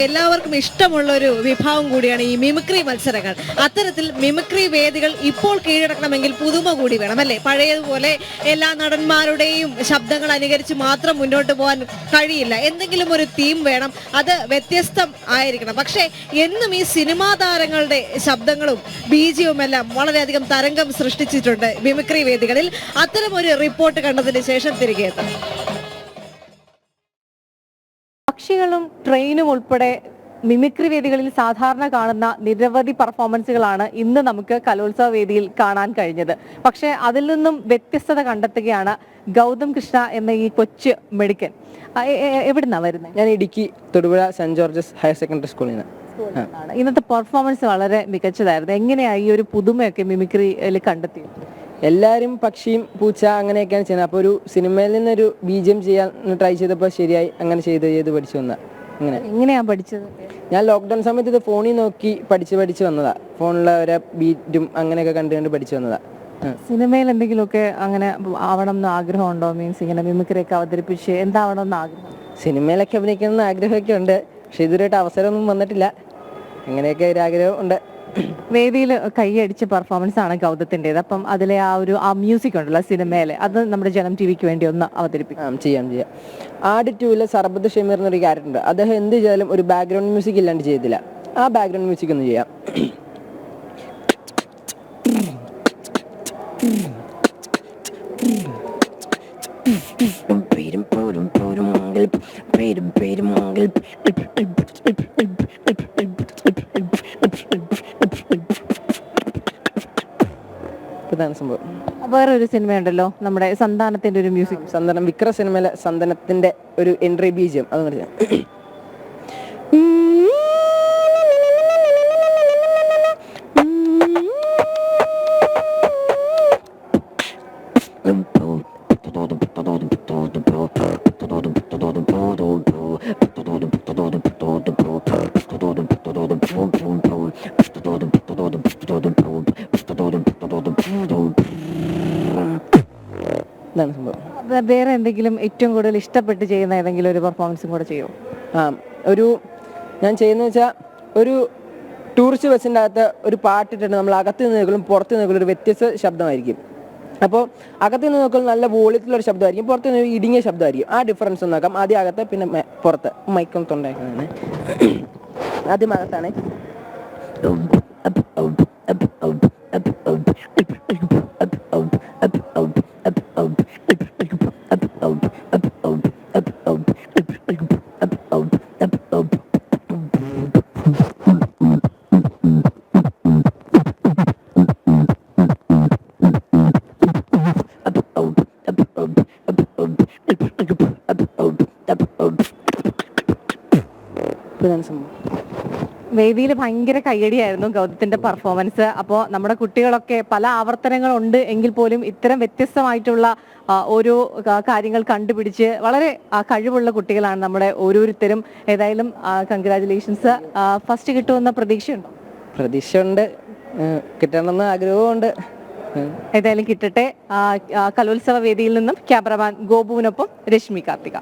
എല്ലാവർക്കും ഇഷ്ടമുള്ള ഒരു വിഭാഗം കൂടിയാണ് ഈ മിമിക്രി മത്സരങ്ങൾ. അത്തരത്തിൽ മിമിക്രി വേദികൾ ഇപ്പോൾ കീഴടക്കണമെങ്കിൽ പുതുമ കൂടി വേണം അല്ലേ? പഴയതുപോലെ എല്ലാ നടന്മാരുടെയും ശബ്ദങ്ങൾ അനുകരിച്ച് മാത്രം മുന്നോട്ട് പോകാൻ കഴിയില്ല. എന്തെങ്കിലും ഒരു തീം വേണം, അത് വ്യത്യസ്തം ആയിരിക്കണം. പക്ഷേ എന്നും ഈ സിനിമാ താരങ്ങളുടെ ശബ്ദങ്ങളും ബീജിയവും എല്ലാം വളരെയധികം തരംഗം സൃഷ്ടിച്ചിട്ടുണ്ട് മിമിക്രി വേദികളിൽ. അത്തരം ഒരു റിപ്പോർട്ട് കണ്ടതിന് ശേഷം തിരികെ എത്താം. പക്ഷികളും ട്രെയിനും ഉൾപ്പെടെ മിമിക്രി വേദികളിൽ സാധാരണ കാണുന്ന നിരവധി പെർഫോമൻസുകളാണ് ഇന്ന് നമുക്ക് കലോത്സവ വേദിയിൽ കാണാൻ കഴിഞ്ഞത്. പക്ഷേ അതിൽ നിന്നും വ്യത്യസ്തത കണ്ടെത്തുകയാണ് ഗൗതം കൃഷ്ണ എന്ന ഈ കൊച്ചു മെഡിക്കൻ. എവിടുന്നാ വരുന്നത്? ഞാൻ Idukki Thodupuzha saint Georges higher secondary സ്കൂളിൽ നിന്ന്. ഇന്നത്തെ പെർഫോമൻസ് വളരെ മികച്ചതായിരുന്നു. എങ്ങനെയാ ഈ ഒരു പുതുമയൊക്കെ മിമിക്രിയിൽ കണ്ടെത്തിയത്? എല്ലാവരും പക്ഷിയും പൂച്ച അങ്ങനെയൊക്കെയാണ് ചെയ്യുന്നത്. അപ്പോൾ ഒരു സിനിമയിൽ നിന്നൊരു ബീജം ചെയ്യാൻ ട്രൈ ചെയ്തപ്പോൾ ശരിയായി, അങ്ങനെ ചെയ്ത് പഠിച്ചു വന്ന. അങ്ങനെ എങ്ങനെയാ പഠിച്ചത്? ഞാൻ ലോക്ക്ഡൗൺ സമയത്ത് ഇത് ഫോണിൽ നോക്കി പഠിച്ച് വന്നതാ. ഫോണിലെ ഓരോ ബീറ്റും അങ്ങനെയൊക്കെ കണ്ട് പഠിച്ചു വന്നതാ. സിനിമയിൽ എന്തെങ്കിലുമൊക്കെ അങ്ങനെ ആവണം എന്ന് ആഗ്രഹമുണ്ടോ? മീൻസ് ഇങ്ങനെ മിമിക്രിയൊക്കെ അവതരിപ്പിച്ച് എന്താവണം എന്ന് ആഗ്രഹം? സിനിമയിലൊക്കെ അഭിനയിക്കണമെന്ന് ആഗ്രഹമൊക്കെ ഉണ്ട്, പക്ഷെ ഇതുവരെയായിട്ട് അവസരമൊന്നും വന്നിട്ടില്ല. അങ്ങനെയൊക്കെ ഒരു ആഗ്രഹം ഉണ്ട്. വേദിയിൽ കൈയടിച്ച പെർഫോമൻസ് ആണ് ഗൗതത്തിൻ്റെത്. അപ്പം അതിലെ ആ മ്യൂസിക് ഉണ്ടല്ലോ സിനിമയിലെ, അത് നമ്മുടെ ജനം ടിവിക്ക് വേണ്ടി ഒന്ന് അവതരിപ്പിക്കാം. ചെയ്യാം. ആട് 2-ലെ സർബത്ത് ഷമീർ എന്നൊരു ക്യാരക്ടർ ഉണ്ട്. അദ്ദേഹം എന്ത് ചെയ്താലും ഒരു ബാക്ക്ഗ്രൗണ്ട് മ്യൂസിക് ഇല്ലാണ്ട് ചെയ്തില്ല. ആ ബാക്ക്ഗ്രൗണ്ട് മ്യൂസിക് ഒന്ന് ചെയ്യാം. സംഭവം. വേറെ ഒരു സിനിമയുണ്ടല്ലോ നമ്മുടെ സന്താനത്തിന്റെ ഒരു മ്യൂസിക്. സന്താനം വിക്രം സിനിമയിലെ സന്താനത്തിന്റെ ഒരു എൻട്രി ബീജിയം അത് വേറെ എന്തെങ്കിലും ഏറ്റവും കൂടുതൽ ഇഷ്ടപ്പെട്ട് ചെയ്യുന്ന ഏതെങ്കിലും ഒരു പെർഫോമൻസും കൂടെ ചെയ്യുമോ? ഞാൻ ചെയ്യുന്ന വെച്ചാൽ ഒരു ടൂറിസ്റ്റ് ബസ്സിൻ്റെ അകത്ത് ഒരു പാട്ടിട്ടുണ്ട്. നമ്മൾ അകത്ത് നിന്ന് കേൾക്കലും പുറത്ത് നിന്ന് കേൾക്കലും ഒരു വ്യത്യസ്ത ശബ്ദമായിരിക്കും. അപ്പോൾ അകത്ത് നിന്ന് നോക്കുമ്പോൾ നല്ല വോളിയത്തിലൊരു ശബ്ദമായിരിക്കും, പുറത്ത് നിന്ന് ഇടുങ്ങിയ ശബ്ദമായിരിക്കും. ആ ഡിഫറൻസ് ഒന്ന് നോക്കാം. ആദ്യം അകത്ത്, പിന്നെ പുറത്ത്. മൈക്കും തൊണ്ടാക്കുന്നതാണ്. ആദ്യം അകത്താണ്. വേദിയിൽ ഭയങ്കര കയ്യടിയായിരുന്നു ഗൗതത്തിന്റെ പെർഫോമൻസ്. അപ്പോൾ നമ്മുടെ കുട്ടികളൊക്കെ പല ആവർത്തനങ്ങളുണ്ട് എങ്കിൽ പോലും ഇത്തരം വ്യത്യസ്തമായിട്ടുള്ള ഓരോ കാര്യങ്ങൾ കണ്ടുപിടിച്ച് വളരെ കഴിവുള്ള കുട്ടികളാണ് നമ്മുടെ ഓരോരുത്തരും. ഏതായാലും കൺഗ്രാജുലേഷൻസ്. ഫസ്റ്റ് കിട്ടുമെന്ന പ്രതീക്ഷയുണ്ട്, കിട്ടണമെന്ന് ആഗ്രഹമുണ്ട്. ഏതായാലും കിട്ടട്ടെ. കലോത്സവ വേദിയിൽ നിന്നും ക്യാമറമാൻ ഗോപുവിനൊപ്പം രശ്മി കാർത്തിക.